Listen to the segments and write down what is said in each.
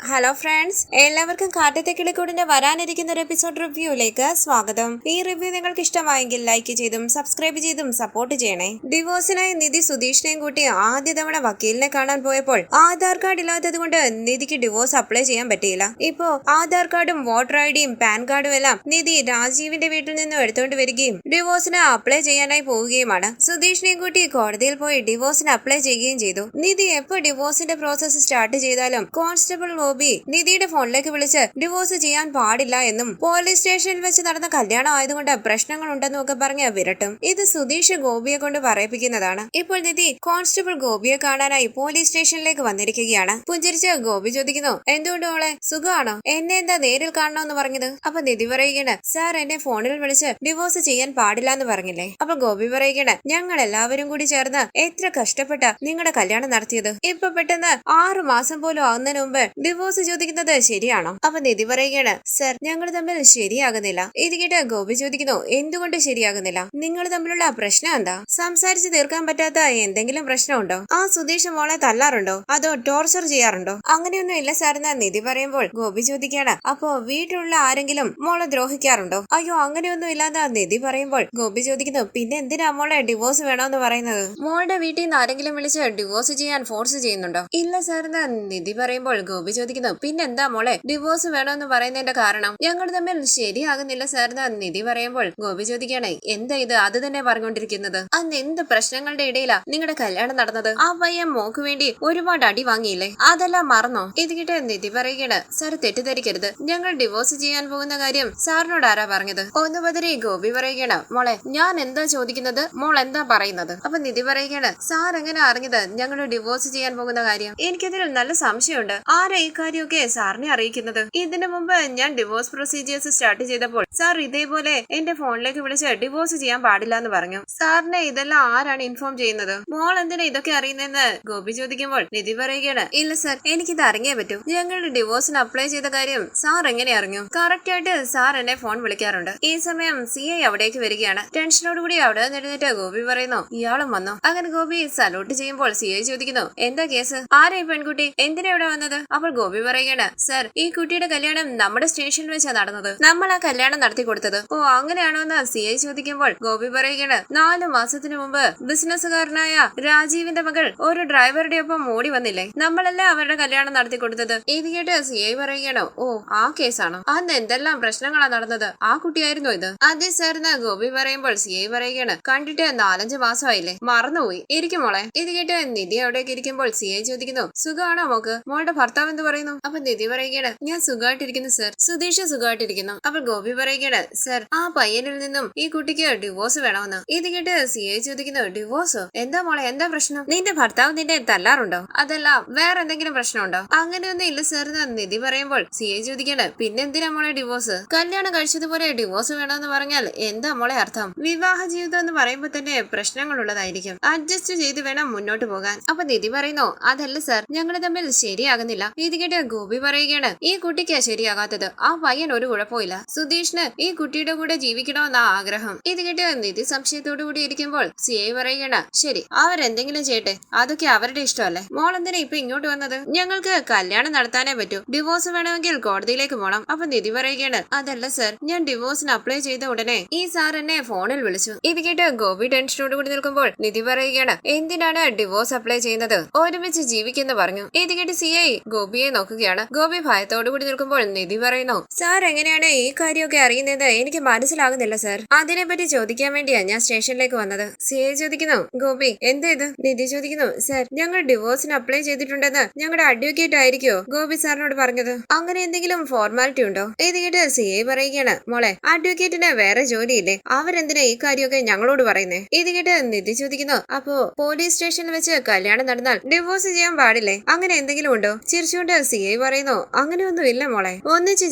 Hello friends, എല്ലാവർക്കും കാറ്റത്തെ കിളിക്കൂടിന്റെ വരാനിരിക്കുന്ന ഒരു എപ്പിസോഡ് റിവ്യൂയിലേക്ക് സ്വാഗതം. ഈ റിവ്യൂ നിങ്ങൾക്ക് ഇഷ്ടമായെങ്കിൽ ലൈക്ക് ചെയ്തും സബ്സ്ക്രൈബ് ചെയ്തും സപ്പോർട്ട് ചെയ്യണേ. ഡിവോഴ്സിനായി നിധി സുധീഷിനെയും കൂട്ടി ആദ്യ തവണ വക്കീലിനെ കാണാൻ പോയപ്പോൾ ആധാർ കാർഡ് ഇല്ലാത്തത് കൊണ്ട് നിധിക്ക് ഡിവോഴ്സ് അപ്ലൈ ചെയ്യാൻ പറ്റിയില്ല. ഇപ്പോ ആധാർ കാർഡും വോട്ടർ ഐഡിയും പാൻ കാർഡും എല്ലാം നിധി രാജീവിന്റെ വീട്ടിൽ നിന്നും എടുത്തുകൊണ്ട് വരികയും ഡിവോഴ്സിന് അപ്ലൈ ചെയ്യാനായി പോവുകയുമാണ്. സുധീഷിനെയും കൂട്ടി കോടതിയിൽ പോയി ഡിവോഴ്സിന് അപ്ലൈ ചെയ്യുകയും ചെയ്തു. നിധി എപ്പോ ഡിവോഴ്സിന്റെ പ്രോസസ് സ്റ്റാർട്ട് ചെയ്താലും കോൺസ്റ്റബിൾ ഗോപി നിധിയുടെ ഫോണിലേക്ക് വിളിച്ച് ഡിവോഴ്സ് ചെയ്യാൻ പാടില്ല എന്നും പോലീസ് സ്റ്റേഷനിൽ വെച്ച് നടന്ന കല്യാണം ആയതുകൊണ്ട് പ്രശ്നങ്ങൾ ഉണ്ടെന്നും ഒക്കെ പറഞ്ഞ് വിരട്ടും. ഇത് സുധീഷ് ഗോപിയെ കൊണ്ട് പറയിപ്പിക്കുന്നതാണ്. ഇപ്പോൾ നിധി കോൺസ്റ്റബിൾ ഗോപിയെ കാണാനായി പോലീസ് സ്റ്റേഷനിലേക്ക് വന്നിരിക്കുകയാണ്. പുഞ്ചിരിച്ച് ഗോപി ചോദിക്കുന്നു, എന്തുകൊണ്ട് മോളെ സുഖമാണോ? എന്നെ എന്താ നേരിൽ കാണണമെന്ന് പറഞ്ഞത്? അപ്പൊ നിധി പറയുകയാണ്, സാർ എന്നെ ഫോണിൽ വിളിച്ച് ഡിവോഴ്സ് ചെയ്യാൻ പാടില്ല എന്ന് പറഞ്ഞില്ലേ? അപ്പൊ ഗോപി പറയുകയാണ്, ഞങ്ങൾ എല്ലാവരും കൂടി ചേർന്ന് എത്ര കഷ്ടപ്പെട്ട നിങ്ങളുടെ കല്യാണം നടത്തിയത്. ഇപ്പൊ പെട്ടെന്ന് 6 മാസം പോലും ആവുന്നതിന് മുമ്പ് ഡിവോഴ്സ് ചോദിക്കുന്നത് ശരിയാണോ? അപ്പൊ നിധി പറയുകയാണ്, സർ ഞങ്ങൾ തമ്മിൽ ശരിയാകുന്നില്ല. ഇത് കേട്ട് ഗോപി ചോദിക്കുന്നു, എന്തുകൊണ്ട് ശരിയാകുന്നില്ല? നിങ്ങൾ തമ്മിലുള്ള പ്രശ്നം എന്താ? സംസാരിച്ച് തീർക്കാൻ പറ്റാത്ത എന്തെങ്കിലും പ്രശ്നമുണ്ടോ? ആ സുധീഷ് മോളെ തല്ലാറുണ്ടോ? അതോ ടോർച്ചർ ചെയ്യാറുണ്ടോ? അങ്ങനെയൊന്നും ഇല്ല സാർ എന്ന് നിധി പറയുമ്പോൾ ഗോപി ചോദിക്കുകയാണ്, അപ്പോ വീട്ടിലുള്ള ആരെങ്കിലും മോളെ ദ്രോഹിക്കാറുണ്ടോ? അയ്യോ അങ്ങനെയൊന്നും ഇല്ലാന്ന് നിധി പറയുമ്പോൾ ഗോപി ചോദിക്കുന്നു, പിന്നെ എന്തിനാ മോളെ ഡിവോഴ്സ് വേണമെന്ന് പറയുന്നത്? മോളുടെ വീട്ടിൽ നിന്ന് ആരെങ്കിലും വിളിച്ച് ഡിവോഴ്സ് ചെയ്യാൻ ഫോഴ്സ് ചെയ്യുന്നുണ്ടോ? ഇല്ല സാർ എന്ന് നിധി പറയുമ്പോൾ ഗോപി ചോദിക്കുന്നു, പിന്നെന്താ മോളെ ഡിവോഴ്സ് വേണമെന്ന് പറയുന്നതിന്റെ കാരണം? ഞങ്ങൾ തമ്മിൽ ശരിയാകുന്നില്ല സാർ എന്ന് നിധി പറയുമ്പോൾ ഗോപി ചോദിക്കുകയാണ്, എന്താ ഇത് അത് തന്നെ പറഞ്ഞുകൊണ്ടിരിക്കുന്നത്? അന്ന് എന്ത് പ്രശ്നങ്ങളുടെ ഇടയിലാ നിങ്ങളുടെ കല്യാണം നടന്നത്? ആ പയ്യൻ മോക്ക് വേണ്ടി ഒരുപാട് അടി വാങ്ങിയില്ലേ? അതെല്ലാം മറന്നോ? ഇത് കേട്ട് നിധി പറയുകയാണ്, സാർ തെറ്റിദ്ധരിക്കരുത്, ഞങ്ങൾ ഡിവോഴ്സ് ചെയ്യാൻ പോകുന്ന കാര്യം സാറിനോട് ആരാ പറഞ്ഞത്? ഒന്ന് ബദരി ഗോപി പറയുകയാണ്, മോളെ ഞാൻ എന്താ ചോദിക്കുന്നത്, മോൾ എന്താ പറയുന്നത്? അപ്പൊ നിധി പറയുകയാണ്, സാർ എങ്ങനെ അറിഞ്ഞത് ഞങ്ങൾ ഡിവോഴ്സ് ചെയ്യാൻ പോകുന്ന കാര്യം? എനിക്കതിൽ നല്ല സംശയമുണ്ട്. ആരാ ഈ കാര്യമൊക്കെ സാറിനെ അറിയിക്കുന്നത്? ഇതിനു മുമ്പ് ഞാൻ ഡിവോഴ്സ് പ്രൊസീജിയേഴ്സ് സ്റ്റാർട്ട് ചെയ്തപ്പോൾ സാർ ഇതേപോലെ എന്റെ ഫോണിലേക്ക് വിളിച്ച് ഡിവോഴ്സ് ചെയ്യാൻ പാടില്ല എന്ന് പറഞ്ഞു. സാറിനെ ഇതെല്ലാം ആരാണ് ഇൻഫോം ചെയ്യുന്നത്? മോൾ എന്തിനാ ഇതൊക്കെ അറിയുന്നതെന്ന് ഗോപി ചോദിക്കുമ്പോൾ നിധി പറയുകയാണ്, ഇല്ല സാർ എനിക്കിത് അറിഞ്ഞേ പറ്റൂ. ഞങ്ങളുടെ ഡിവോഴ്സിന് അപ്ലൈ ചെയ്ത കാര്യം സാർ എങ്ങനെ അറിഞ്ഞു? കറക്റ്റ് ആയിട്ട് സാർ എന്നെ ഫോൺ വിളിക്കാറുണ്ട്. ഈ സമയം CI അവിടേക്ക് വരികയാണ്. ടെൻഷനോടുകൂടി അവിടെ നിന്നിട്ട് ഗോപി പറയുന്നു, ഇയാളും വന്നു. അങ്ങനെ ഗോപി സല്യൂട്ട് ചെയ്യുമ്പോൾ CI ചോദിക്കുന്നു, എന്താ കേസ്? ആരാ ഈ പെൺകുട്ടി? എന്തിനാ ഇവിടെ വന്നത്? അപ്പോൾ ഗോപി പറയുകയാണ്, സർ ഈ കുട്ടിയുടെ കല്യാണം നമ്മുടെ സ്റ്റേഷനിൽ വെച്ചാണ് നടന്നത്. നമ്മൾ ആ കല്യാണം നടത്തി കൊടുത്തത്. ഓ അങ്ങനെയാണോ എന്ന് CI ചോദിക്കുമ്പോൾ ഗോപി പറയുകയാണ്, 4 മാസത്തിനു മുമ്പ് ബിസിനസ്സുകാരനായ രാജീവിന്റെ മകൾ ഒരു ഡ്രൈവറുടെ ഒപ്പം ഓടി വന്നില്ലേ? നമ്മളല്ലേ അവരുടെ കല്യാണം നടത്തി കൊടുത്തത്. ഇത് കേട്ട് CI പറയുകയാണ്, ഓ ആ കേസാണോ? അന്ന് എന്തെല്ലാം പ്രശ്നങ്ങളാ നടന്നത്? ആ കുട്ടിയായിരുന്നു ഇത്? അതെ സാർ എന്ന് ഗോപി പറയുമ്പോൾ CI പറയുകയാണ്, കണ്ടിട്ട് 4-5 മാസമായില്ലേ? മറന്നുപോയി. ഇരിക്കും മോളെ. ഇത് കേട്ട് നിധി അവിടേക്ക് ഇരിക്കുമ്പോൾ CI ചോദിക്കുന്നു, സുഖമാണോ മോക്ക്? മോളുടെ ഭർത്താവ് എന്ത് പറയുന്നു? അപ്പൊ നിധി പറയുകയാണ്, ഞാൻ സുഖമായിട്ടിരിക്കുന്നു സർ. സുധീഷ് സുഖമായിട്ടിരിക്കുന്നു. അപ്പൊ ഗോപി പറയുകയാണ്, സർ ആ പയ്യനിൽ നിന്നും ഈ കുട്ടിക്ക് ഡിവോഴ്സ് വേണമെന്ന്. ഇത് കേട്ട് CI ചോദിക്കുന്നു, ഡിവോഴ്സോ? എന്താ മോളെ എന്താ പ്രശ്നം? നിന്റെ ഭർത്താവ് നിന്നെ തല്ലാറുണ്ടോ? അതല്ല വേറെ എന്തെങ്കിലും പ്രശ്നമുണ്ടോ? അങ്ങനെയൊന്നും ഇല്ല സർ എന്ന് നിധി പറയുമ്പോൾ CI ചോദിക്കുകയാണ്, പിന്നെ എന്തിനാ മോളെ ഡിവോഴ്സ്? കല്യാണം കഴിച്ചതുപോലെ ഡിവോഴ്സ് വേണമെന്ന് പറഞ്ഞാൽ എന്താ മോളെ അർത്ഥം? വിവാഹ ജീവിതം എന്ന് പറയുമ്പോൾ തന്നെ പ്രശ്നങ്ങൾ ഉള്ളതായിരിക്കും. അഡ്ജസ്റ്റ് ചെയ്ത് വേണം മുന്നോട്ട് പോകാൻ. അപ്പൊ നിധി പറയുന്നു, അതല്ല സർ ഞങ്ങൾ തമ്മിൽ ശരിയാകുന്നില്ല. ഇത് കേട്ട് ഗോപി പറയുകയാണ്, ഈ കുട്ടിക്ക് ശരിയാകാത്തത്. ആ പയ്യൻ ഒരു കുഴപ്പമില്ല. സുധീഷിന് ഈ കുട്ടിയുടെ കൂടെ ജീവിക്കണമെന്നാ ആഗ്രഹം. ഇത് കേട്ട് നിധി സംശയത്തോടു കൂടി ഇരിക്കുമ്പോൾ CI പറയുകയാണ്, ശരി അവരെന്തെങ്കിലും ചെയ്യട്ടെ, അതൊക്കെ അവരുടെ ഇഷ്ടമല്ലേ. മോൾ എന്തിനാ ഇപ്പൊ ഇങ്ങോട്ട് വന്നത്? ഞങ്ങൾക്ക് കല്യാണം നടത്താനേ പറ്റൂ. ഡിവോഴ്സ് വേണമെങ്കിൽ കോടതിയിലേക്ക് പോകണം. അപ്പൊ നിധി പറയുകയാണ്, അതല്ല സർ ഞാൻ ഡിവോഴ്സിന് അപ്ലൈ ചെയ്ത ഉടനെ ഈ സാർ എന്നെ ഫോണിൽ വിളിച്ചു. ഇത് കേട്ട് ഗോപി ടെൻഷനോട് കൂടി നിൽക്കുമ്പോൾ നിധി പറയുകയാണ്, എന്തിനാണ് ഡിവോഴ്സ് അപ്ലൈ ചെയ്യുന്നത്? ഒരുമിച്ച് ജീവിക്കെന്ന് പറഞ്ഞു. ഇത് കേട്ട് CI ഗോപിയെ നോക്കുകയാണ്. ഗോപി ഭയത്തോടു കൂടി നിൽക്കുമ്പോൾ നിധി പറയുന്നു, സാർ എങ്ങനെയാണ് ഈ കാര്യമൊക്കെ അറിയുന്നത്? എനിക്ക് മനസ്സിലാകുന്നില്ല സാർ. അതിനെപ്പറ്റി ചോദിക്കാൻ വേണ്ടിയാ ഞാൻ സ്റ്റേഷനിലേക്ക് വന്നത്. CI ചോദിക്കുന്നു, ഗോപി എന്താ ഇത്? നിധി ചോദിക്കുന്നു, സാർ ഞങ്ങൾ ഡിവോഴ്സിന് അപ്ലൈ ചെയ്തിട്ടുണ്ടെന്ന് ഞങ്ങളുടെ അഡ്വക്കേറ്റ് ആയിരിക്കോ ഗോപി സാറിനോട് പറഞ്ഞത്? അങ്ങനെ എന്തെങ്കിലും ഫോർമാലിറ്റി ഉണ്ടോ? ഇത് കേട്ട് CI പറയുകയാണ്, മോളെ അഡ്വക്കേറ്റിന് വേറെ ജോലിയില്ലേ? അവരെന്തിനാ ഈ കാര്യമൊക്കെ ഞങ്ങളോട് പറയുന്നേ? ഇത് കേട്ട് നിധി ചോദിക്കുന്നു, അപ്പോ പോലീസ് സ്റ്റേഷനിൽ വെച്ച് കല്യാണം നടന്നാൽ ഡിവോഴ്സ് ചെയ്യാൻ പാടില്ലേ? അങ്ങനെ എന്തെങ്കിലും ഉണ്ടോ? ചിരിച്ചുകൊണ്ട് CI പറയുന്നു, അങ്ങനെയൊന്നും ഇല്ല മോളെ. ഒന്നിച്ച്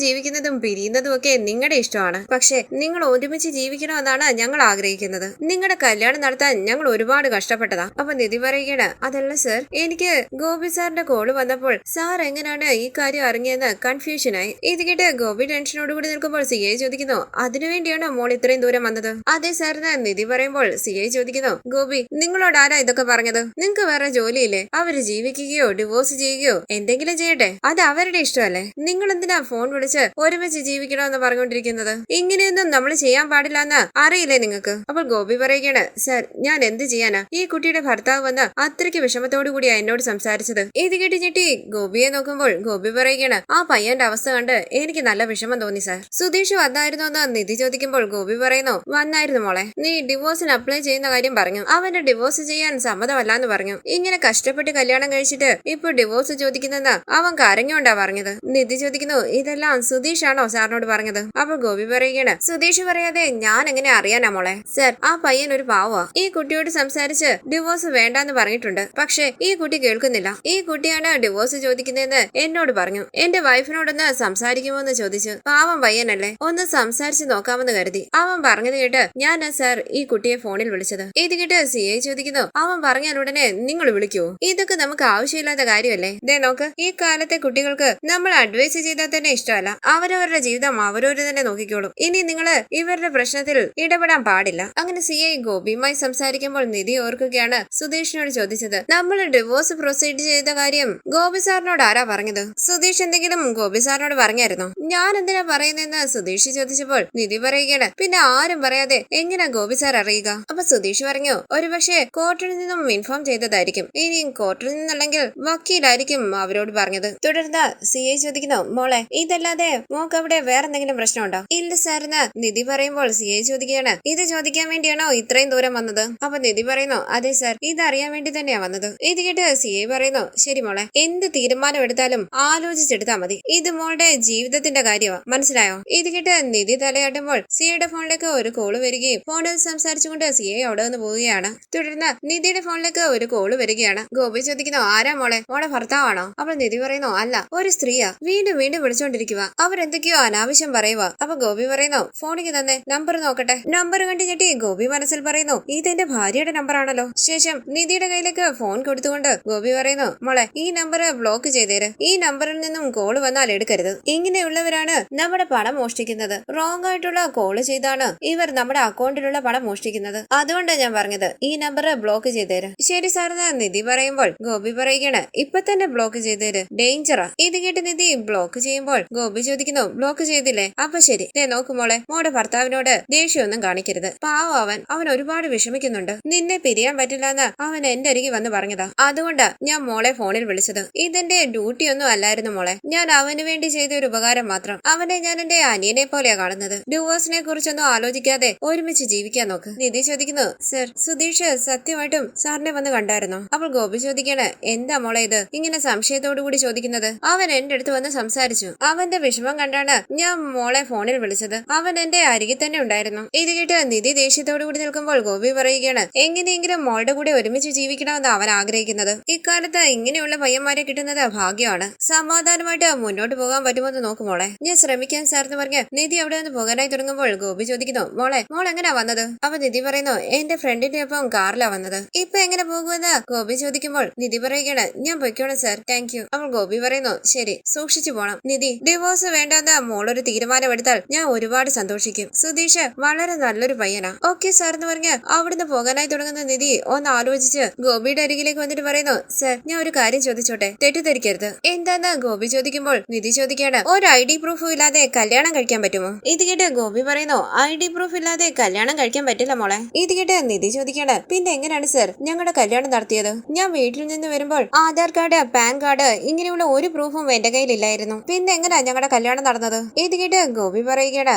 ജീവിക്കുന്നതും പിരിയുന്നതും ഒക്കെ നിങ്ങളുടെ ഇഷ്ടമാണ്. പക്ഷെ നിങ്ങൾ ഒരുമിച്ച് ജീവിക്കണമെന്നാണ് ഞങ്ങൾ ആഗ്രഹിക്കുന്നത്. നിങ്ങളുടെ കല്യാണം നടത്താൻ ഞങ്ങൾ ഒരുപാട് കഷ്ടപ്പെട്ടതാ. അപ്പൊ നിധി പറയുകയാണ്, അതല്ല സർ എനിക്ക് ഗോപി സാറിന്റെ കോള് വന്നപ്പോൾ സാർ എങ്ങനെയാണ് ഈ കാര്യം അറിഞ്ഞതെന്ന് കൺഫ്യൂഷനായി. ഇത് കേട്ട് ഗോപി ടെൻഷനോട് കൂടി നിൽക്കുമ്പോൾ CI ചോദിക്കുന്നു, അതിനുവേണ്ടിയാണോ മോൾ ഇത്രയും ദൂരം വന്നത്? അതെ സാർ എന്ന് നിധി പറയുമ്പോൾ CI ചോദിക്കുന്നു, ഗോപി നിങ്ങളോട് ആരാ ഇതൊക്കെ പറഞ്ഞത്? നിങ്ങൾക്ക് വേറെ ജോലിയില്ലേ? അവര് ജീവിക്കുകയോ ഡിവോഴ്സ് ചെയ്യുകയോ എന്തെങ്കിലും ചെയ്യട്ടെ. ജീവിക്കട്ടെ, അത് അവരുടെ ഇഷ്ടമല്ലേ. നിങ്ങൾ എന്തിനാ ഫോൺ വിളിച്ച് ഒരുമിച്ച് ജീവിക്കണമെന്ന് പറഞ്ഞുകൊണ്ടിരിക്കുന്നത്? ഇങ്ങനെയൊന്നും നമ്മൾ ചെയ്യാൻ പാടില്ല എന്ന് അറിയില്ലേ നിങ്ങൾക്ക്? അപ്പോൾ ഗോപി പറയുകയാണ്, സർ ഞാൻ എന്ത് ചെയ്യാനാ, ഈ കുട്ടിയുടെ ഭർത്താവ് വന്ന് അത്രയ്ക്ക് വിഷമത്തോടു കൂടിയാ എന്നോട് സംസാരിച്ചത്. ഇത് കേട്ട് ഞെട്ടി ഗോപിയെ നോക്കുമ്പോൾ ഗോപി പറയുകയാണ്, ആ പയ്യന്റെ അവസ്ഥ കണ്ട് എനിക്ക് നല്ല വിഷമം തോന്നി സാർ. സുധീഷ് വന്നായിരുന്നു എന്ന് നിധി ചോദിക്കുമ്പോൾ ഗോപി പറയുന്നു, വന്നായിരുന്നു മോളെ. നീ ഡിവോഴ്സിന് അപ്ലൈ ചെയ്യുന്ന കാര്യം പറഞ്ഞു. അവന്റെ ഡിവോഴ്സ് ചെയ്യാൻ സമ്മതമല്ല എന്ന് പറഞ്ഞു. ഇങ്ങനെ കഷ്ടപ്പെട്ട് കല്യാണം കഴിച്ചിട്ട് ഇപ്പൊ ഡിവോഴ്സ് ചോദിക്കുന്നെന്ന് അവൻ കരഞ്ഞോണ്ടാ പറഞ്ഞത്. നിധി ചോദിക്കുന്നു, ഇതെല്ലാം സുധീഷ് ആണോ സാറിനോട് പറഞ്ഞത്? അപ്പോൾ ഗോപി പറയുകയാണ്, സുധീഷ് പറയാതെ ഞാൻ എങ്ങനെ അറിയാനാ മോളെ. സർ ആ പയ്യൻ ഒരു പാവാ. ഈ കുട്ടിയോട് സംസാരിച്ച് ഡിവോഴ്സ് വേണ്ടാന്ന് പറഞ്ഞിട്ടുണ്ട്. പക്ഷെ ഈ കുട്ടി കേൾക്കുന്നില്ല. ഈ കുട്ടിയാണ് ഡിവോഴ്സ് ചോദിക്കുന്നതെന്ന് എന്നോട് പറഞ്ഞു. എന്റെ വൈഫിനോടൊന്ന് സംസാരിക്കുമോ എന്ന് ചോദിച്ചു. പാവം പയ്യനല്ലേ, ഒന്ന് സംസാരിച്ച് നോക്കാമെന്ന് കരുതി. അവൻ പറഞ്ഞത് കേട്ട് ഞാൻ സർ ഈ കുട്ടിയെ ഫോണിൽ വിളിച്ചത്. ഇത് കേട്ട് CI ചോദിക്കുന്നു, അവൻ പറഞ്ഞാൽ ഉടനെ നിങ്ങൾ വിളിക്കുവോ? ഇതൊക്കെ നമുക്ക് ആവശ്യമില്ലാത്ത കാര്യമല്ലേ. ദേ നോക്ക്, ഈ കാലത്തെ കുട്ടികൾക്ക് നമ്മൾ അഡ്വൈസ് ചെയ്താൽ തന്നെ ഇഷ്ടമല്ല. അവരവരുടെ ജീവിതം അവരവര് തന്നെ നോക്കിക്കോളും. ഇനി നിങ്ങള് ഇവരുടെ പ്രശ്നത്തിൽ ഇടപെടാൻ പാടില്ല. അങ്ങനെ CI ഗോപിയുമായി സംസാരിക്കുമ്പോൾ നിധി ഓർക്കുകയാണ് സുധീഷിനോട് ചോദിച്ചത്. നമ്മൾ ഡിവോഴ്സ് പ്രൊസീഡ് ചെയ്ത കാര്യം ഗോപി സാറിനോട് ആരാ പറഞ്ഞത്? സുധീഷ് എന്തെങ്കിലും ഗോപി സാറിനോട് പറഞ്ഞായിരുന്നോ? ഞാൻ എന്തിനാ പറയുന്നതെന്ന് സുധീഷ് ചോദിച്ചപ്പോൾ നിധി പറയുകയാണ്, പിന്നെ ആരും പറയാതെ എങ്ങനെ ഗോപി സാർ അറിയുക? അപ്പൊ സുധീഷ് പറഞ്ഞു, ഒരുപക്ഷെ കോർട്ടിൽ നിന്നും ഇൻഫോം ചെയ്തതായിരിക്കും. ഇനി കോർട്ടിൽ നിന്നല്ലെങ്കിൽ വക്കീലായിരിക്കും അവരോട് പറഞ്ഞത്. തുടർന്ന് CI ചോദിക്കുന്നു, മോളെ ഇതല്ലാതെ മോക്ക് അവിടെ വേറെന്തെങ്കിലും പ്രശ്നമുണ്ടോ? ഇല്ല സാറിന് നിധി പറയുമ്പോൾ CI ചോദിക്കുകയാണ്, ഇത് ചോദിക്കാൻ വേണ്ടിയാണോ ഇത്രയും ദൂരം വന്നത്? അപ്പൊ നിധി പറയുന്നു, അതെ സാർ, ഇതറിയാൻ വേണ്ടി തന്നെയാ വന്നത്. ഇത് കേട്ട് CI പറയുന്നു, ശരി മോളെ, എന്ത് തീരുമാനം എടുത്താലും ആലോചിച്ചെടുത്താ മതി. ഇത് മോളുടെ ജീവിതത്തിന്റെ കാര്യമാണ്, മനസ്സിലായോ? ഇത് കേട്ട് നിധി തലയാട്ടുമ്പോൾ CIയുടെ ഫോണിലേക്ക് ഒരു കോള് വരികയും ഫോണിൽ സംസാരിച്ചുകൊണ്ട് CI അവിടെ നിന്ന് പോവുകയാണ്. തുടർന്ന് നിധിയുടെ ഫോണിലേക്ക് ഒരു കോള് വരികയാണ്. ഗോപി ചോദിക്കുന്നു, ആരാ മോളെ, മോളെ ഭർത്താവാണോ? അപ്പോൾ നിധി പറയുന്നു, അല്ല, ഒരു സ്ത്രീയാ. വീണ്ടും വീണ്ടും വിളിച്ചോണ്ടിരിക്കുക, അവരെന്തൊക്കെയോ അനാവശ്യം പറയുക. അപ്പൊ ഗോപി പറയുന്നു, ഫോണിക്ക് തന്നെ നമ്പർ നോക്കട്ടെ. നമ്പർ കണ്ടു ഞെട്ടി ഗോപി മനസ്സിൽ പറയുന്നു, ഇതെന്റെ ഭാര്യയുടെ നമ്പർ ആണല്ലോ. ശേഷം നിധിയുടെ കയ്യിലേക്ക് ഫോൺ കൊടുത്തുകൊണ്ട് ഗോപി പറയുന്നു, മോളെ ഈ നമ്പർ ബ്ലോക്ക് ചെയ്തേര്. ഈ നമ്പറിൽ നിന്നും കോള് വന്നാൽ എടുക്കരുത്. ഇങ്ങനെയുള്ളവരാണ് നമ്മുടെ പണം മോഷ്ടിക്കുന്നത്. റോങ് ആയിട്ടുള്ള കോള് ചെയ്താണ് ഇവർ നമ്മുടെ അക്കൗണ്ടിലുള്ള പണം മോഷ്ടിക്കുന്നത്. അതുകൊണ്ടാണ് ഞാൻ പറഞ്ഞത് ഈ നമ്പർ ബ്ലോക്ക് ചെയ്തേര്. ശരി സാറിന് നിധി പറയുമ്പോൾ ഗോപി പറയുകയാണ്, ഇപ്പൊ തന്നെ ബ്ലോക്ക് ചെയ്തേര്, ഡേഞ്ചറാ. ഇത് കേട്ട് നിധി ബ്ലോക്ക് ചെയ്യുമ്പോൾ ഗോപി ചോദിക്കുന്നു, ബ്ലോക്ക് ചെയ്തില്ലേ? അപ്പൊ ശരി, നോക്കുമോളെ, മോടെ ഭർത്താവിനോട് ദേഷ്യമൊന്നും കാണിക്കരുത്. പാവം അവൻ ഒരുപാട് വിഷമിക്കുന്നുണ്ട്. നിന്നെ പിരിയാൻ പറ്റില്ലെന്ന് അവൻ എന്റെ അരികെ വന്ന് പറഞ്ഞതാ. അതുകൊണ്ടാ ഞാൻ മോളെ ഫോണിൽ വിളിച്ചത്. ഇതെന്റെ ഡ്യൂട്ടി ഒന്നും അല്ലായിരുന്നു മോളെ. ഞാൻ അവന് വേണ്ടി ചെയ്ത ഒരു ഉപകാരം മാത്രം. അവനെ ഞാൻ എന്റെ അനിയനെ പോലെയാ കാണുന്നത്. ഡിവോഴ്സിനെ കുറിച്ചൊന്നും ആലോചിക്കാതെ ഒരുമിച്ച് ജീവിക്കാൻ നോക്ക്. നിധി ചോദിക്കുന്നു, സർ സുധീഷ് സത്യമായിട്ടും സാറിനെ വന്ന് കണ്ടായിരുന്നോ? അപ്പോൾ ഗോപി ചോദിക്കാണ്, എന്താ മോളെ ഇത് ഇങ്ങനെ സംശയത്തോടു കൂടി ചോദിക്കുന്നത്? അവൻ എന്റെ അടുത്ത് വന്ന് സംസാരിച്ചു. അവന്റെ വിഷമം കണ്ടാണ് ഞാൻ മോളെ ഫോണിൽ വിളിച്ചത്. അവൻ എന്റെ അരികിൽ തന്നെ ഉണ്ടായിരുന്നു. ഇത് കേട്ട് നിധി ദേഷ്യത്തോടു കൂടി നിൽക്കുമ്പോൾ ഗോപി പറയുകയാണ്, എങ്ങനെയെങ്കിലും മോളുടെ കൂടെ ഒരുമിച്ച് ജീവിക്കണമെന്ന് അവൻ ആഗ്രഹിക്കുന്നത്. ഇക്കാലത്ത് ഇങ്ങനെയുള്ള പയ്യന്മാരെ കിട്ടുന്നത് ഭാഗ്യമാണ്. സമാധാനമായിട്ട് മുന്നോട്ട് പോകാൻ പറ്റുമെന്ന് നോക്കുമോളെ. ഞാൻ ശ്രമിക്കാൻ സാറെന്ന് പറഞ്ഞ് നിധി അവിടെ നിന്ന് പോകാനായി തുടങ്ങുമ്പോൾ ഗോപി ചോദിക്കുന്നു, മോൾ എങ്ങനെയാ വന്നത്? അപ്പൊ നിധി പറയുന്നു, എന്റെ ഫ്രണ്ടിന്റെ ഒപ്പം കാറിലാ വന്നത്. ഇപ്പൊ എങ്ങനെ പോകുമെന്ന് ഗോപി ചോദിക്കുമ്പോൾ നിധി പറയുകയാണ്, ഞാൻ പൊയ്ക്കോളാം സാർ, താങ്ക് യു. അപ്പോൾ ഗോപി പറയുന്നു, ശരി, സൂക്ഷിച്ചു പോണം. നിധി ഡിവോഴ്സ് വേണ്ടെന്ന് മോളൊരു തീരുമാനമെടുത്താൽ ഞാൻ ഒരുപാട് സന്തോഷിക്കും. സുധീഷ് വളരെ നല്ലൊരു പയ്യനാ. ഓക്കെ സാർ എന്ന് പറഞ്ഞ് അവിടുന്ന് പോകാനായി തുടങ്ങുന്ന നിധി ഒന്ന് ആലോചിച്ച് ഗോപിയുടെ അരികിലേക്ക് വന്നിട്ട് പറയുന്നു, സർ ഞാൻ ഒരു കാര്യം ചോദിച്ചോട്ടെ, തെറ്റിദ്ധരിക്കരുത്. എന്താന്ന് ഗോപി ചോദിക്കുമ്പോൾ നിധി ചോദിക്കാണ്, ഒരു ID പ്രൂഫും ഇല്ലാതെ കല്യാണം കഴിക്കാൻ പറ്റുമോ? ഇത് കേട്ട് ഗോപി പറയുന്നു, ID പ്രൂഫ് ഇല്ലാതെ കല്യാണം കഴിക്കാൻ പറ്റില്ല മോളെ. ഇത് കേട്ട് നിധി ചോദിക്കാണ്, പിന്നെ എങ്ങനെയാണ് സർ ഞങ്ങളുടെ കല്യാണം നടത്തിയത്? ഞാൻ വീട്ടിൽ നിന്ന് വരുമ്പോൾ ആധാർ കാർഡ്, പാൻ കാർഡ് ഇങ്ങനെയുള്ള ഒരു പ്രൂഫും എന്റെ കയ്യിലില്ലായിരുന്നു. പിന്നെ എങ്ങനെയാ ഞങ്ങളുടെ കല്യാണം നടന്നത്? ഇത് കേട്ട് ഗോപി പറയുകയാണ്,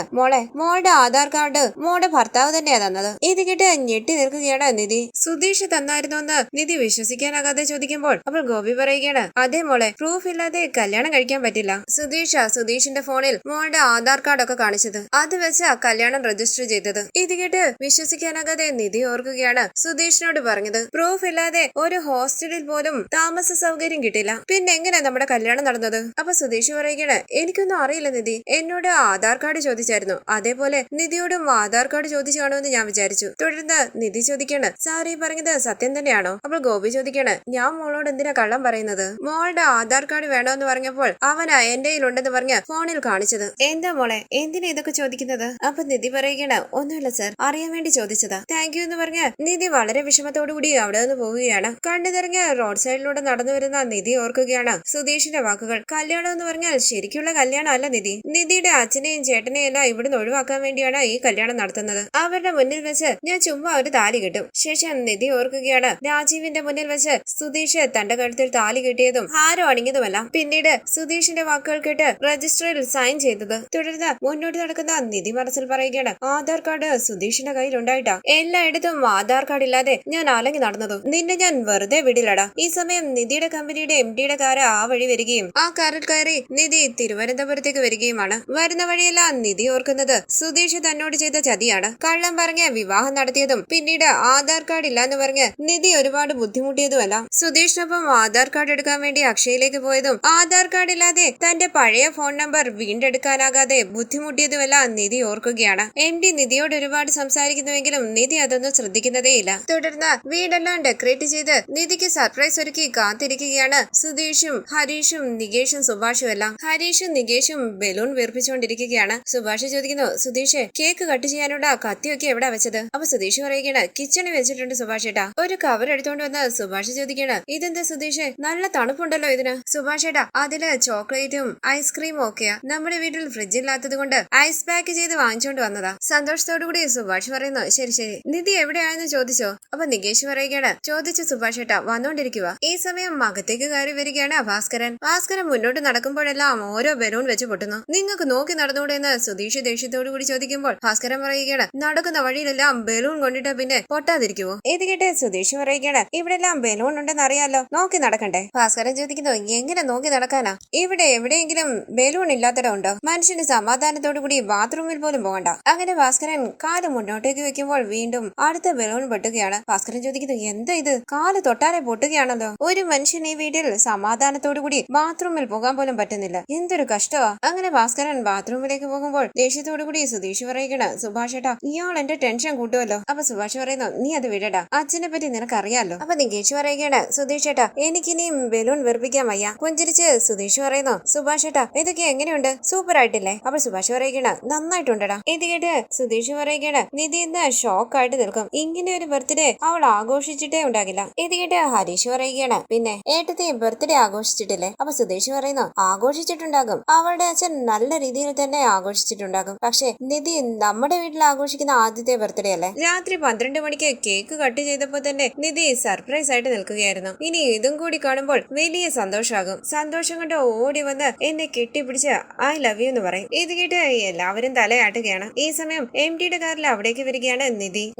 മോളുടെ ആധാർ കാർഡ് മോളുടെ ഭർത്താവ് തന്നെയാ തന്നത്. ഇത് കേട്ട് ഞെട്ടി നിൽക്കുകയാണ് നിധി. സുധീഷ് തന്നായിരുന്നു എന്ന് നിധി വിശ്വസിക്കാനാകാതെ ചോദിക്കുമ്പോൾ അപ്പോൾ ഗോപി പറയുകയാണ്, അതെ മോളെ, പ്രൂഫ് ഇല്ലാതെ കല്യാണം കഴിക്കാൻ പറ്റില്ല. സുധീഷിന്റെ ഫോണിൽ മോളുടെ ആധാർ കാർഡ് ഒക്കെ കാണിച്ചത്. അത് വെച്ചാ കല്യാണം രജിസ്റ്റർ ചെയ്തത്. ഇത് കേട്ട് വിശ്വസിക്കാനാകാതെ നിധി ഓർക്കുകയാണ് സുധീഷിനോട് പറഞ്ഞത്. പ്രൂഫ് ഇല്ലാതെ ഒരു ഹോസ്റ്റലിൽ പോലും താമസ സൗകര്യം കിട്ടില്ല. പിന്നെ എങ്ങനെ നമ്മുടെ കല്യാണം നടന്നത്? അപ്പൊ സുധീഷ് പറയുകയാണ്, എനിക്കൊന്നും അറിയില്ല നിധി. എന്നോട് ആധാർ കാർഡ് ചോദിച്ചായിരുന്നു. അതേപോലെ നിധിയോടും ആധാർ കാർഡ് ചോദിച്ചു കാണുമെന്ന് ഞാൻ വിചാരിച്ചു. തുടർന്ന് നിധി ചോദിക്കാണ്, സാർ ഈ പറഞ്ഞത് സത്യം തന്നെയാണോ? അപ്പോൾ ഗോപി ചോദിക്കാണ്, ഞാൻ മോളോട് എന്തിനാ കള്ളം പറയുന്നത്? മോളുടെ ആധാർ കാർഡ് വേണമെന്ന് പറഞ്ഞപ്പോൾ അവനാ എന്റെ കയ്യിലുണ്ടെന്ന് പറഞ്ഞ് ഫോണിൽ കാണിച്ചത്. എന്താ മോളെ, എന്തിനാ ഇതൊക്കെ ചോദിക്കുന്നത്? അപ്പൊ നിധി പറയുകയാണ്, ഒന്നുമില്ല സാർ, അറിയാൻ വേണ്ടി ചോദിച്ചതാ. താങ്ക് യു എന്ന് പറഞ്ഞ് നിധി വളരെ വിഷമത്തോടു കൂടി അവിടെ നിന്ന് പോവുകയാണ്. കണ്ടു നിറഞ്ഞ റോഡ് സൈഡിലൂടെ നടന്നു വരുന്ന നിധി ഓർക്കുകയാണ്, സുധീഷിന്റെ വാക്കുകൾ. കല്യാണം എന്ന് പറഞ്ഞാൽ ശരിക്കുള്ള കല്യാണം അല്ല നിധി. നിധിയുടെ അച്ഛനെയും ചേട്ടനെയും എല്ലാം ഇവിടുന്ന് ഒഴിവാക്കാൻ വേണ്ടിയാണ് ഈ കല്യാണം നടത്തുന്നത്. അവരുടെ മുന്നിൽ വെച്ച് ഞാൻ ചുമ്മാ ഒരു താലി കെട്ടും. ശേഷം നിധി ഓർക്കുകയാണ് രാജീവിന്റെ മുന്നിൽ വെച്ച് സുധീഷ് തന്റെ കഴുത്തിൽ താലി കെട്ടിയതും ഹാരം അണിഞ്ഞതുമല്ല. പിന്നീട് സുധീഷിന്റെ വാക്കുകൾ കേട്ട് രജിസ്റ്ററിൽ സൈൻ ചെയ്തത്. തുടർന്ന് മുന്നോട്ട് നടക്കുന്ന നിധി മനസ്സിൽ പറയുകയാണ് ആധാർ കാർഡ് സുധീഷിന്റെ കയ്യിൽ ഉണ്ടായിട്ടാ എല്ലായിടത്തും ആധാർ കാർഡ് ഇല്ലാതെ ഞാൻ അലങ്ങി നടന്നതും. നിന്നെ ഞാൻ വെറുതെ വിടില്ലടാ. ഈ സമയം നിധിയുടെ കമ്പനിയുടെ MD-യുടെ കാറ് ആ വഴി വരികയും ആ കാറിൽ കയറി നിധി തിരുവനന്തപുരത്തേക്ക് വരികയുമാണ്. വരുന്ന വഴിയെല്ലാം നിധി ഓർക്കുന്നത് സുധീഷ് തന്നോട് ചെയ്ത ചതിയാണ്. കള്ളം പറഞ്ഞ് വിവാഹം നടത്തിയതും പിന്നീട് ആധാർ കാർഡ് ഇല്ലാന്ന് പറഞ്ഞ് നിധി ഒരുപാട് ബുദ്ധിമുട്ടിയതുമല്ല. സുധീഷിനൊപ്പം ആധാർ കാർഡ് എടുക്കാൻ വേണ്ടി അക്ഷയയിലേക്ക് പോയതും ആധാർ കാർഡ് ഇല്ലാതെ തന്റെ പഴയ ഫോൺ നമ്പർ വീണ്ടെടുക്കാനാകാതെ ബുദ്ധിമുട്ടിയതുമെല്ലാം നിധി ഓർക്കുകയാണ്. MD നിധിയോട് ഒരുപാട് സംസാരിക്കുന്നുവെങ്കിലും നിധി അതൊന്നും ശ്രദ്ധിക്കുന്നതേയില്ല. തുടർന്ന് വീടെല്ലാം ഡെക്കറേറ്റ് ചെയ്ത് നിധിക്ക് സർപ്രൈസ് ഒരുക്കി കാത്തിരിക്കുകയാണ് സുധീഷും ഹരീഷും നികേഷും സുഭാഷും എല്ലാം. ഹരീഷും നികേഷും ബലൂൺ വീർപ്പിച്ചുകൊണ്ടിരിക്കുകയാണ്. സുഭാഷ് ചോദിക്കുന്നു സുധീഷ് കേക്ക് കട്ട് ചെയ്യാനുള്ള കത്തിയൊക്കെ എവിടെ വെച്ചത്? അപ്പൊ സുധീഷ് പറയുകയാണ് കിച്ചണിൽ വെച്ചിട്ടുണ്ട് സുഭാഷ് ഏട്ടാ. ഒരു കവർ എടുത്തോണ്ട് വന്ന് സുഭാഷ് ചോദിക്കുകയാണ് ഇതെന്താ സുധീഷ് നല്ല തണുപ്പുണ്ടല്ലോ ഇതിന്? സുഭാഷ് ഏട്ടാ അതില് ചോക്ലേറ്റും ഐസ്ക്രീമും ഒക്കെയാ. നമ്മുടെ വീട്ടിൽ ഫ്രിഡ്ജില്ലാത്തത് കൊണ്ട് ഐസ് പാക്ക് ചെയ്ത് വാങ്ങിച്ചോണ്ട് വന്നതാ. സന്തോഷത്തോടു കൂടി സുഭാഷ് പറയുന്നു ശരി ശരി. നിധി എവിടെയാണെന്ന് ചോദിച്ചോ? അപ്പൊ നികേഷ് പറയുകയാണ് ചോദിച്ചു സുഭാഷ് ഏട്ടാ വന്നോണ്ടിരിക്കുക. ഈ സമയം അകത്തേക്ക് കയറി വരികയാണ് ഭാസ്കരൻ. ഭാസ്കരൻ മുന്നോട്ട് നടക്കുമ്പോഴെല്ലാം ഓരോ ബലൂൺ വെച്ച് പൊട്ടുന്നു. നിങ്ങൾക്ക് നോക്കി നടന്നുകൂടെ എന്ന് സുധീഷ് ദേഷ്യത്തോടു കൂടി ചോദിക്കുമ്പോൾ ഭാസ്കരൻ പറയുകയാണ് നടക്കുന്ന വഴിയിലെല്ലാം ബലൂൺ കൊണ്ടിട്ട് പിന്നെ പൊട്ടാതിരിക്കുവോ? ഇത് കേട്ട് സുധീഷ് പറയുകയാണ് ഇവിടെ എല്ലാം ബലൂൺ ഉണ്ടെന്ന് അറിയാലോ നോക്കി നടക്കണ്ടേ? ഭാസ്കരൻ ചോദിക്കുന്നു എങ്ങനെ നോക്കി നടക്കാനാ? ഇവിടെ എവിടെയെങ്കിലും ബലൂൺ ഇല്ലാത്തടം ഉണ്ടോ? മനുഷ്യന് സമാധാനത്തോടു കൂടി ബാത്റൂമിൽ പോലും പോകണ്ട. അങ്ങനെ ഭാസ്കരൻ കാല് മുന്നോട്ടേക്ക് വെക്കുമ്പോൾ വീണ്ടും അടുത്ത ബലൂൺ പൊട്ടുകയാണ്. ഭാസ്കരൻ ചോദിക്കുന്നു എന്താ ഇത്? കാല് തൊട്ടാലെ പൊട്ടുകയാണല്ലോ. ഒരു മനുഷ്യൻ ഈ വീട്ടിൽ സമാധാനത്തോടു കൂടി ബാത്റൂമിൽ പോകാൻ പോലും പറ്റുന്നില്ല. എന്തൊരു കഷ്ടമാ. അങ്ങനെ ഭാസ്കരൻ ബാത്റൂമിലേക്ക് പോകുമ്പോൾ ദേഷ്യത്തോടു കൂടി സുധീഷ് പറയുകയാണ് സുഭാഷ് ഏട്ടാ ഇയാൾ എന്റെ ടെൻഷൻ കൂട്ടുമല്ലോ. അപ്പൊ സുഭാഷ് പറയുന്നു നീ അത് വിടടാ അച്ഛനെ പറ്റി നിനക്കറിയാലോ. അപ്പൊ നികേഷ് പറയുകയാണ് സുധീഷ് ഏട്ടാ എനിക്കിനിയും ബലൂൺ വെറുപ്പിക്കാൻ വയ്യ. പുഞ്ചിരിച്ച് സുധീഷ് പറയുന്നു സുഭാഷ് ഏട്ടാ ഇതൊക്കെ എങ്ങനെയുണ്ട്? സൂപ്പർ ആയിട്ടില്ലേ? അപ്പൊ സുഭാഷ് പറയുകയാണ് നന്നായിട്ടുണ്ടടാ. ഇത് കേട്ട് സുധീഷ് പറയുകയാണ് നിധി ഇന്ന് ഷോക്കായിട്ട് നിൽക്കും. ഇങ്ങനെ ഒരു ബർത്ത്ഡേ അവൾ ആഘോഷിച്ചിട്ടേ ഉണ്ടാകില്ല. ഇത് കേട്ട് ഹരീഷ് പറയുകയാണ് പിന്നെ ഏട്ടത്തെ ബർത്ത്ഡേ ആഘോഷിച്ചിട്ടില്ലേ? അപ്പൊ സുധീഷ് പറയുന്നു ആഘോഷിച്ചിട്ടുണ്ടാകും. അവളുടെ അച്ഛൻ നല്ല രീതിയിൽ തന്നെ ആഘോഷിച്ചിട്ടുണ്ടാകും. പക്ഷെ നിധി നമ്മുടെ വീട്ടിൽ ആഘോഷിക്കുന്ന ആദ്യത്തെ ബർത്ത്ഡേ അല്ലേ? രാത്രി 12 മണിക്ക് കേക്ക് കട്ട് ചെയ്തപ്പോൾ തന്നെ നിധി സർപ്രൈസ് ആയിട്ട് നിൽക്കുകയായിരുന്നു. ഇനി ഇതും കൂടി കാണുമ്പോൾ വലിയ സന്തോഷമാകും. സന്തോഷം കൊണ്ട് ഓടി വന്ന് എന്നെ കെട്ടിപ്പിടിച്ച് ഐ ലവ് യു എന്ന് പറയും. ഇത് കേട്ട് എല്ലാവരും തലയാട്ടുകയാണ്. ഈ സമയം MD-യുടെ കാറിൽ അവിടേക്ക് വരികയാണ്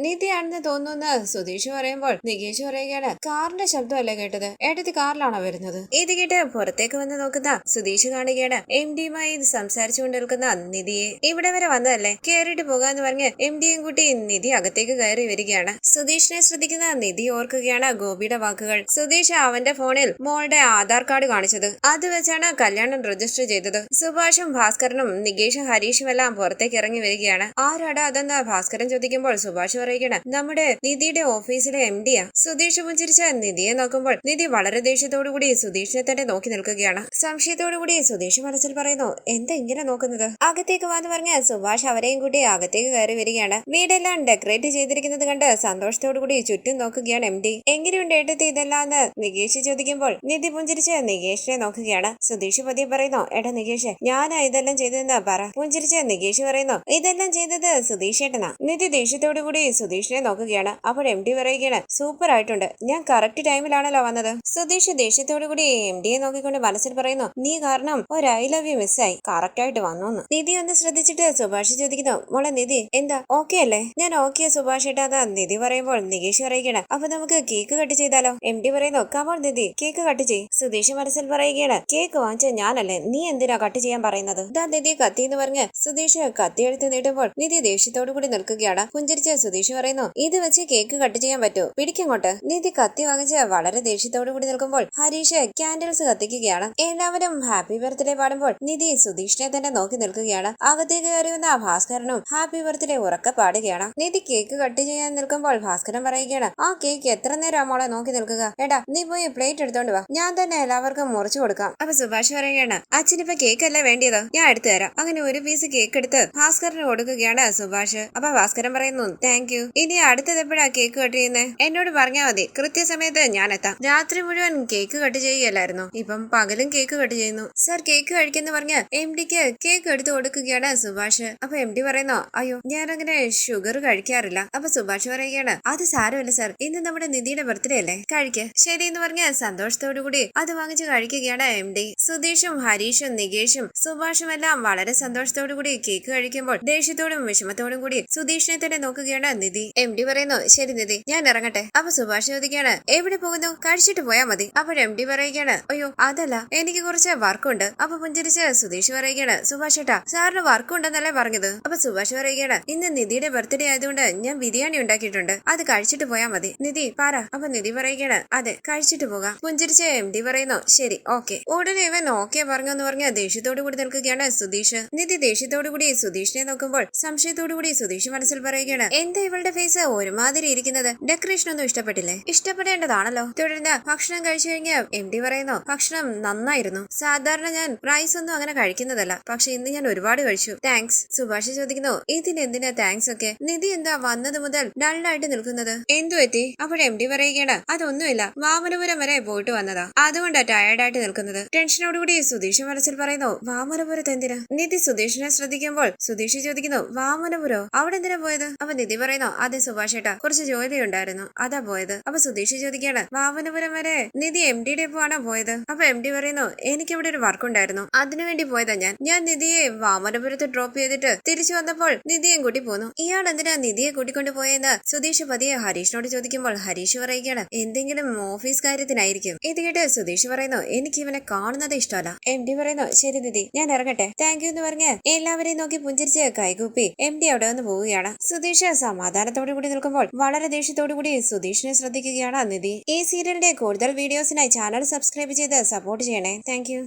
നിധിയാണെന്ന് തോന്നുന്ന സുധീഷ് പറയുമ്പോൾ നികേഷ് പറയുകയാണ് കാറിന്റെ ശബ്ദമല്ലേ കേട്ടത്? ഏട്ടത്തി കാറിലാണോ വരുന്നത്? ഇത് കേട്ട് പുറത്തേക്ക് വന്ന് നോക്കുന്ന സുധീഷ് കാണുകയാണ് MD-യുമായി സംസാരിച്ചുകൊണ്ട് നിൽക്കുന്ന നിധിയെ. ഇവിടെ വരെ വന്നതല്ലേ കേറിയിട്ട് പോകാന്ന് പറഞ്ഞ് MD-യും കൂട്ടി നിധി അകത്തേക്ക് കയറി വരികയാണ്. സുധീഷിനെ ശ്രദ്ധിക്കുന്ന നിധി ഓർക്കുകയാണ് ഗോപിയുടെ വാക്കുകൾ. സുധീഷ് അവന്റെ ഫോണിൽ മോളുടെ ആധാർ കാർഡ് കാണിച്ചത്. അത് വെച്ചാണ് കല്യാണം രജിസ്റ്റർ ചെയ്തത്. സുഭാഷും ഭാസ്കരനും നികേഷും ഹരീഷും എല്ലാം പുറത്തേക്ക് ഇറങ്ങി വരികയാണ്. ആരാടാ അതെന്ന് ഭാസ്കരൻ ചോദിക്കുമ്പോൾ സുഭാഷ് പറയുകയാണ് നമ്മുടെ നിധിയുടെ ഓഫീസിലെ MD-യാ. സുധീഷ് പുഞ്ചിരിച്ച് നിധിയെ നോക്കുമ്പോൾ നിധി വളരെ ദേഷ്യത്തോടു കൂടി സുധീഷിനെ തന്നെ നോക്കി നിൽക്കുകയാണ്. സംശയത്തോടു കൂടി സുധീഷ് മനസ്സിൽ പറയുന്നു എന്താ ഇങ്ങനെ നോക്കുന്നത്? അകത്തേക്ക് വന്ന് പറഞ്ഞ് സുഭാഷ് അവരെയും കൂട്ടി അകത്തേക്ക് കയറി വരികയാണ്. വീടെല്ലാം ഡെക്കറേറ്റ് ചെയ്തിരിക്കുന്നത് കണ്ട് സന്തോഷത്തോടു കൂടി ചുറ്റും നോക്കുകയാണ് MD. എങ്ങനെയുണ്ട് ഏട്ടത്തി ഇതെല്ലാന്ന് നികേഷ് ചോദിക്കുമ്പോൾ നിധി പുഞ്ചിരിച്ച് നികേഷിനെ നോക്കുകയാണ്. സുധീഷ് പതിയെ പറയുന്നു എടാ നികേഷ് ഞാനാ ഇതെല്ലാം ചെയ്തതെന്ന് പറ. പുഞ്ചിരിച്ച് നികേഷ് പറയുന്നു ഇതെല്ലാം ചെയ്തത് സുധീഷ് ഏട്ടനാ. നിധി ദേഷ്യത്തോടു കൂടി സുധീഷിനെ നോക്കുകയാണ്. അപ്പോൾ MD പറയുകയാണ് സൂപ്പർ ആയിട്ടുണ്ട് ഞാൻ കറക്റ്റ് ടൈമിലാണല്ലോ വന്നത്. സുധീഷ് ദേഷ്യത്തോടു കൂടി MD-യെ നോക്കിക്കൊണ്ട് മനസ്സിൽ പറയുന്നു നീ കാരണം ഒരു ഐ ലവ് യു മിസ്സായി കറക്റ്റ് ആയിട്ട് വന്നു. നിധി ഒന്ന് ശ്രദ്ധിച്ചിട്ട് സുഭാഷ് ചോദിക്കുന്നു മോളെ നിധി എന്താ ഓക്കെ അല്ലേ? ഞാൻ ഓക്കെ സുഭാഷ് ഏട്ടാ നിധി പറയുമ്പോൾ നികേഷ് പറയുകയാണ് അപ്പൊ നമുക്ക് കേക്ക് കട്ട് ചെയ്താലോ? MD പറയുന്നു കമോൺ നിധി കേക്ക് കട്ട് ചെയ്യും. സുധീഷ് മനസ്സിൽ പറയുകയാണ് കേക്ക് വാങ്ങിച്ച ഞാനല്ലേ നീ എന്തിനാ കട്ട് ചെയ്യാൻ പറയുന്നത്? ഇതാ നിധി കത്തി എന്ന് പറഞ്ഞ് സുധീഷ് കത്തി എടുത്ത് നീട്ടുമ്പോൾ നിധി ദേഷ്യത്തോടു കൂടി നിൽക്കുകയാണ്. പുഞ്ചിരിച്ച് സുധീഷ് പറയുന്നു ഇത് വെച്ച് കേക്ക് കട്ട് ചെയ്യാൻ പറ്റൂ പിടിക്കങ്ങോട്ട്. നിധി കത്തി വാങ്ങിച്ച് വളരെ ദേഷ്യത്തോടു കൂടി നിൽക്കുമ്പോൾ ഹരീഷ് ക്യാൻഡിൽസ് കത്തിക്കുകയാണ്. എല്ലാവരും ഹാപ്പി ബർത്ത്ഡേ പാടുമ്പോൾ നിധി സുധീഷിനെ തന്നെ നോക്കി നിൽക്കുകയാണ്. അകത്തേക്ക് കയറി വന്ന ഭാസ്കരനും ഹാപ്പി ബർത്ത്ഡേ ഉറക്കെ പാടുകയാണ്. നിധി കേക്ക് കട്ട് ചെയ്യാൻ നിൽക്കുമ്പോൾ ഭാസ്കരൻ പറയുകയാണ് ആ കേക്ക് എത്ര നേരം മോളെ നോക്കി നിൽക്കുക? എടാ നീ പോയി പ്ലേറ്റ് എടുത്തോണ്ട് വാ ഞാൻ തന്നെ എല്ലാവർക്കും മുറിച്ചു കൊടുക്കാം. അപ്പൊ സുഭാഷ് പറയുകയാണ് അച്ഛനിപ്പോ കേക്ക് അല്ലേ വേണ്ടിയത് ഞാൻ എടുത്തു തരാം. അങ്ങനെ ഒരു പീസ് കേക്ക് എടുത്ത് ഭാസ്കരന് കൊടുക്കുകയാണ് സുഭാഷ്. അപ്പൊ ഭാസ്കരൻ പറയുന്നു താങ്ക് യു. ഇനി അടുത്തത് എപ്പോഴാ കേക്ക് കട്ട് ചെയ്യുന്നേ? എന്നോട് പറഞ്ഞാൽ മതി കൃത്യസമയത്ത് ഞാൻ എത്താം. രാത്രി മുഴുവൻ കേക്ക് കട്ട് ചെയ്യുകയല്ലായിരുന്നു. ഉണ്ടായിരുന്നു. ഇപ്പം പകലും കേക്ക് കട്ട് ചെയ്യുന്നു. സർ കേക്ക് കഴിക്കുന്ന പറഞ്ഞ് MDക്ക് കേക്ക് എടുത്തു കൊടുക്കുകയാണ് സുഭാഷ്. അപ്പൊ MD പറയുന്നു, അയ്യോ ഞാനങ്ങനെ ഷുഗർ കഴിക്കാറില്ല. അപ്പൊ സുഭാഷ് പറയുകയാണ്, അത് സാരമില്ല സർ, ഇന്ന് നമ്മുടെ നിധിയുടെ ബർത്ത്ഡേ അല്ലേ, കഴിക്ക്. ശരി എന്ന് പറഞ്ഞ് സന്തോഷത്തോടു കൂടി അത് വാങ്ങിച്ച് കഴിക്കുകയാണ് MD. സുധീഷും ഹരീഷും നികേഷും സുഭാഷും എല്ലാം വളരെ സന്തോഷത്തോടു കൂടി കേക്ക് കഴിക്കുമ്പോൾ ദേഷ്യത്തോടും വിഷമത്തോടും കൂടി സുധീഷിനെ തന്നെ നോക്കുകയാണ് നിധി. MD പറയുന്നു, ശരി നിധി, ഞാൻ ഇറങ്ങട്ടെ. അപ്പൊ സുഭാഷ് ചോദിക്കുകയാണ്, എവിടെ പോകുന്നു? കഴിച്ചിട്ട് പോയാ മതി. അപ്പോൾ MD പറയുകയാണ്, അയ്യോ അതല്ല, എനിക്ക് കുറച്ച് വർക്കുണ്ട്. അപ്പൊ പുഞ്ചിരിച്ച് സുധീഷ് പറയുകയാണ്, സുഭാഷ് ഏട്ടാ സാറിന് വർക്കുണ്ടെന്നല്ലേ പറഞ്ഞത്? അപ്പൊ സുഭാഷ് പറയുകയാണ്, ഇന്ന് നിധിയുടെ ബർത്ത്ഡേ ആയതുകൊണ്ട് ഞാൻ ബിരിയാണി ഉണ്ടാക്കിയിട്ടുണ്ട്, അത് കഴിച്ചിട്ട് പോയാ മതി. നിധി പറ. അപ്പൊ നിധി പറയുകയാണ്, അതെ കഴിച്ചിട്ട് പോകാം. പുഞ്ചിരിച്ച് MD പറയുന്നു, ശരി ഓക്കെ. ഉടനെ ഇവൻ ഓക്കെ പറഞ്ഞു എന്ന് പറഞ്ഞ ദേഷ്യത്തോടു കൂടി നിൽക്കുകയാണ് സുധീഷ്. നിധി ദേഷ്യത്തോടു കൂടി സുധീഷിനെ നോക്കുമ്പോൾ സംശയത്തോടു കൂടി സുധീഷ് മനസ്സിൽ പറയുകയാണ്, എന്താ ഇവളുടെ ഫേസ് ഒരുമാതിരി ഇരിക്കുന്നത്? ഡെക്കറേഷൻ ഒന്നും ഇഷ്ടപ്പെട്ടില്ലേ? ഇഷ്ടപ്പെടേണ്ടതാണല്ലോ. തുടർന്ന് ഭക്ഷണം കഴിച്ചു കഴിഞ്ഞ് MD പറയുന്നു, ഭക്ഷണം നന്നായിരുന്നു. സാധാരണ ഞാൻ റൈസ് ഒന്നും അങ്ങനെ കഴിക്കുന്നതല്ല, പക്ഷെ ഇന്ന് ഞാൻ ഒരുപാട് കഴിച്ചു. താങ്ക്സ്. സുഭാഷ് ചോദിക്കുന്നു, ഇതിനെന്തിനാ താങ്ക്സ് ഒക്കെ? നിധി എന്താ വന്നത് മുതൽ ഡള്ളായിട്ട് നിൽക്കുന്നത്? എന്തു പറ്റി? അപ്പോൾ MD പറയുകയാണ്, അതൊന്നുമില്ല, വാമനപുരം വരെ പോയിട്ട് വന്നതാ, അതുകൊണ്ടാ ടയർഡായിട്ട് നിൽക്കുന്നത്. ടെൻഷനോടുകൂടി സുധീഷ് മനസ്സിൽ പറയുന്നു, വാമനപുരത്ത് എന്തിനാ? നിധി സുധീഷിനെ ശ്രദ്ധിക്കുമ്പോൾ സുധീഷ് ചോദിക്കുന്നു, വാമനപുരോ? അവിടെ എന്തിനാ പോയത്? അപ്പൊ നിധി പറയുന്നു, അതെ സുഭാഷ് ഏട്ടാ, കുറച്ച് ജോലി ഉണ്ടായിരുന്നു, അതാ പോയത്. അപ്പൊ സുധീഷ് ചോദിക്കുകയാണ്, വാമനപുരം വരെ നിധി MDയുടെ ഒപ്പമാണോ പോയത്? അപ്പൊ MD പറയുന്നു, എനിക്കിവിടെ ഒരു വർക്ക് ഉണ്ടായിരുന്നു, അതിനുവേണ്ടി പോയതാ ഞാൻ നിധിയെ വാമനപുരത്ത് ഡ്രോപ്പ് ചെയ്തിട്ട് തിരിച്ചു വന്നപ്പോൾ നിധിയെ കൂട്ടി പോന്നു. ഇയാൾ എന്തിനാ നിധിയെ കൂട്ടിക്കൊണ്ട് പോയെന്ന് സുധീഷ് പതിയെ ഹരീഷിനോട് ചോദിക്കുമ്പോൾ ഹരീഷ് പറയുകയാണ്, എന്തെങ്കിലും ഓഫീസ് കാര്യത്തിനായിരിക്കും. ഇത് കേട്ട് സുധീഷ് പറയുന്നു, എനിക്ക് ഇവനെ കാണുന്നത് ഇഷ്ടമല്ല. MD പറയുന്നു, ശരി നിധി, ഞാൻ ഇറങ്ങട്ടെ. താങ്ക് യു എന്ന് പറഞ്ഞ് എല്ലാവരെയും നോക്കി പുഞ്ചിരിച്ച് കൈകൂപ്പി MD അവിടെ നിന്ന് പോവുകയാണ്. സുധീഷ് സമാധാനത്തോടു കൂടി നിൽക്കുമ്പോൾ വളരെ ദേഷ്യത്തോടു കൂടി സുധീഷിനെ ശ്രദ്ധിക്കുകയാണ് നിധി. ഈ സീരിയലിന്റെ കൂടുതൽ വീഡിയോസിനായി ചാനൽ സബ്സ്ക്രൈബ് ചെയ്ത് സപ്പോർട്ട് ചെയ്യണേ. Thank you.